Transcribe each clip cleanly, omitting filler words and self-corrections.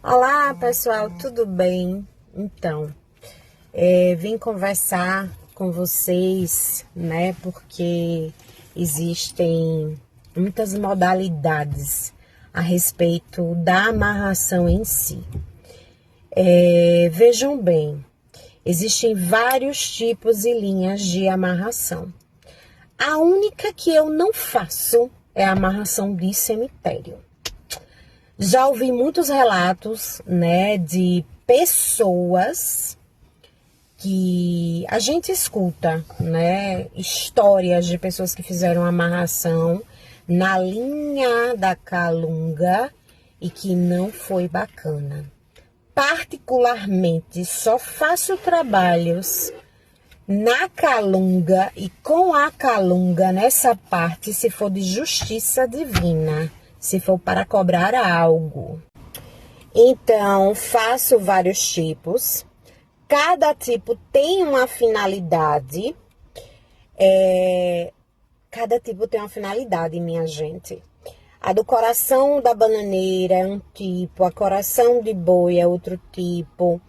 Olá pessoal, tudo bem? Então, vim conversar com vocês, né? Porque existem muitas modalidades a respeito da amarração em si. Vejam bem, existem vários tipos e linhas de amarração. A única que eu não faço é a amarração de cemitério. Já ouvi muitos relatos, né, de pessoas que a gente escuta, né, histórias de pessoas que fizeram amarração na linha da calunga e que não foi bacana. Particularmente, só faço trabalhos na calunga e com a calunga nessa parte se for de justiça divina. Se for para cobrar algo. Então, faço vários tipos. Cada tipo tem uma finalidade. Cada tipo tem uma finalidade, minha gente. A do coração da bananeira é um tipo. A coração de boi é outro tipo.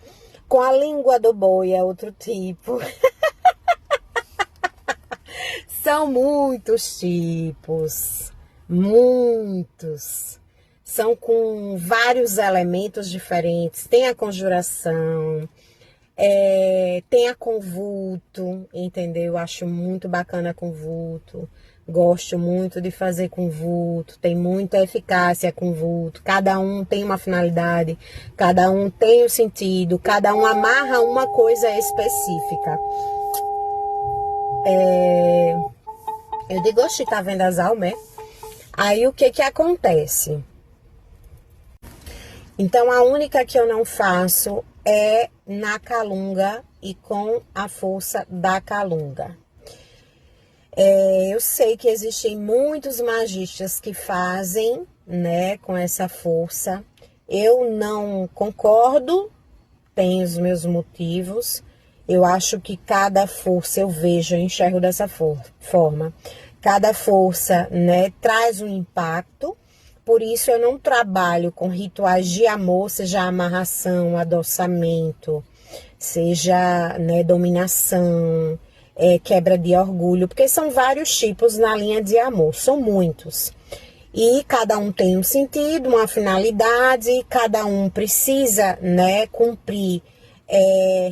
Com a língua do boi é outro tipo. São muitos tipos. Muitos. São com vários elementos diferentes. Tem a conjuração, tem a convulto, entendeu? Acho muito bacana convulto. Gosto muito de fazer convulto. Tem muita eficácia convulto. Cada um tem uma finalidade, cada um tem o sentido, cada um amarra uma coisa específica. Eu digo, oxi, tá vendo as almas, Aí o que acontece? Então a única que eu não faço é na calunga e com a força da calunga. Eu sei que existem muitos magistas que fazem, né, com essa força. Eu não concordo, tenho os meus motivos. Eu acho que cada força eu vejo, eu enxergo dessa forma. Cada força, né, traz um impacto, por isso eu não trabalho com rituais de amor, seja amarração, adoçamento, seja, né, dominação, quebra de orgulho, porque são vários tipos na linha de amor, são muitos. E cada um tem um sentido, uma finalidade, cada um precisa, né, cumprir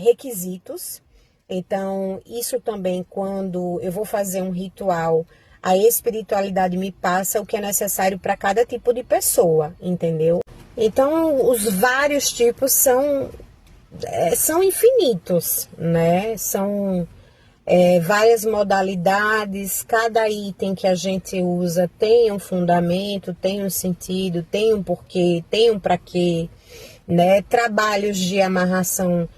requisitos. Então, isso também, quando eu vou fazer um ritual, a espiritualidade me passa o que é necessário para cada tipo de pessoa, entendeu? Então, os vários tipos são infinitos, né? São várias modalidades, cada item que a gente usa tem um fundamento, tem um sentido, tem um porquê, tem um para quê, né? Trabalhos de amarração,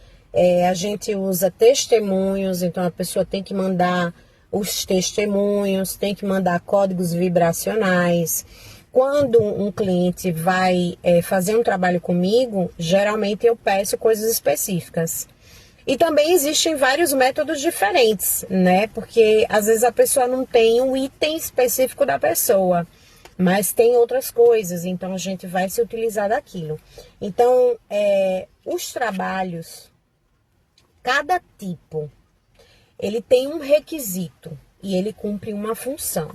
a gente usa testemunhos, então a pessoa tem que mandar os testemunhos, tem que mandar códigos vibracionais. Quando um cliente vai fazer um trabalho comigo, geralmente eu peço coisas específicas. E também existem vários métodos diferentes, né? Porque às vezes a pessoa não tem um item específico da pessoa, mas tem outras coisas, então a gente vai se utilizar daquilo. Então, os trabalhos, cada tipo, ele tem um requisito e ele cumpre uma função.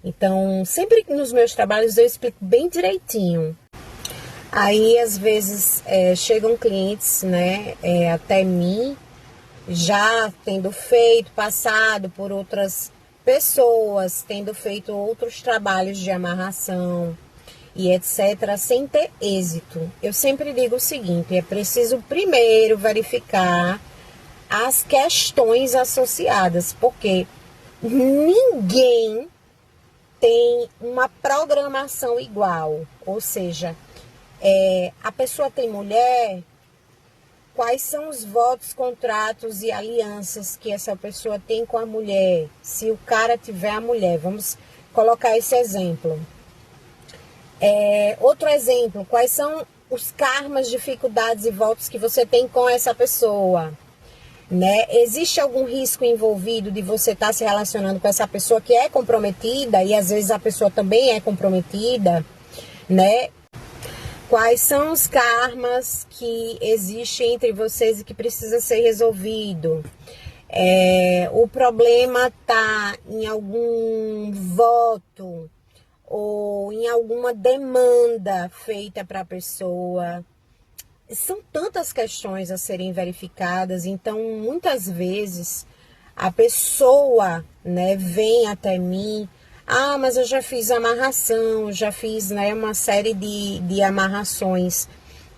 Então, sempre nos meus trabalhos eu explico bem direitinho. Aí, às vezes, chegam clientes, né, até mim, já tendo feito, passado por outras pessoas, tendo feito outros trabalhos de amarração e etc., sem ter êxito. Eu sempre digo o seguinte, é preciso primeiro verificar as questões associadas, porque ninguém tem uma programação igual, ou seja, a pessoa tem mulher, quais são os votos, contratos e alianças que essa pessoa tem com a mulher, se o cara tiver a mulher, vamos colocar esse exemplo. Outro exemplo, quais são os karmas, dificuldades e votos que você tem com essa pessoa, né? Existe algum risco envolvido de você estar se relacionando com essa pessoa que é comprometida e às vezes a pessoa também é comprometida, né? Quais são os karmas que existem entre vocês e que precisa ser resolvido? O problema está em algum voto ou em alguma demanda feita para a pessoa. São tantas questões a serem verificadas, então muitas vezes a pessoa, né, vem até mim, mas eu já fiz amarração, já fiz, né, uma série de amarrações.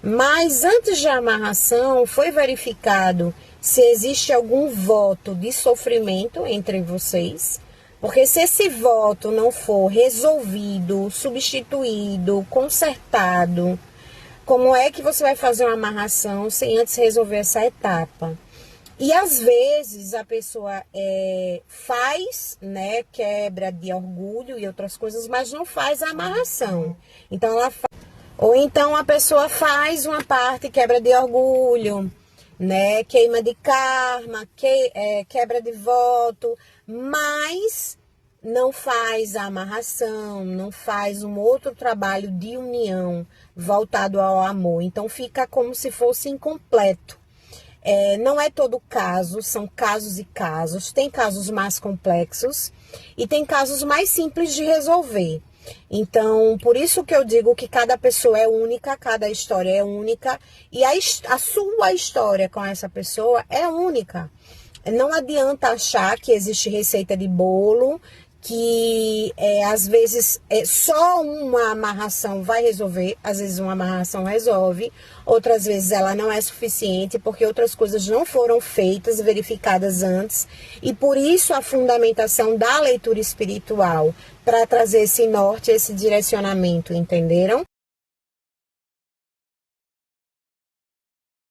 Mas antes da amarração foi verificado se existe algum voto de sofrimento entre vocês, porque se esse voto não for resolvido, substituído, consertado, como é que você vai fazer uma amarração sem antes resolver essa etapa? E às vezes a pessoa faz, né, quebra de orgulho e outras coisas, mas não faz a amarração. Então ou então a pessoa faz uma parte quebra de orgulho, né, queima de karma, quebra de voto, mas não faz a amarração, não faz um outro trabalho de união voltado ao amor. Então fica como se fosse incompleto. Não é todo caso, são casos e casos. Tem casos mais complexos e tem casos mais simples de resolver. Então, por isso que eu digo que cada pessoa é única, cada história é única e a sua história com essa pessoa é única. Não adianta achar que existe receita de bolo, que às vezes só uma amarração vai resolver, às vezes uma amarração resolve, outras vezes ela não é suficiente porque outras coisas não foram feitas, verificadas antes, e por isso a fundamentação da leitura espiritual, para trazer esse norte, esse direcionamento, entenderam?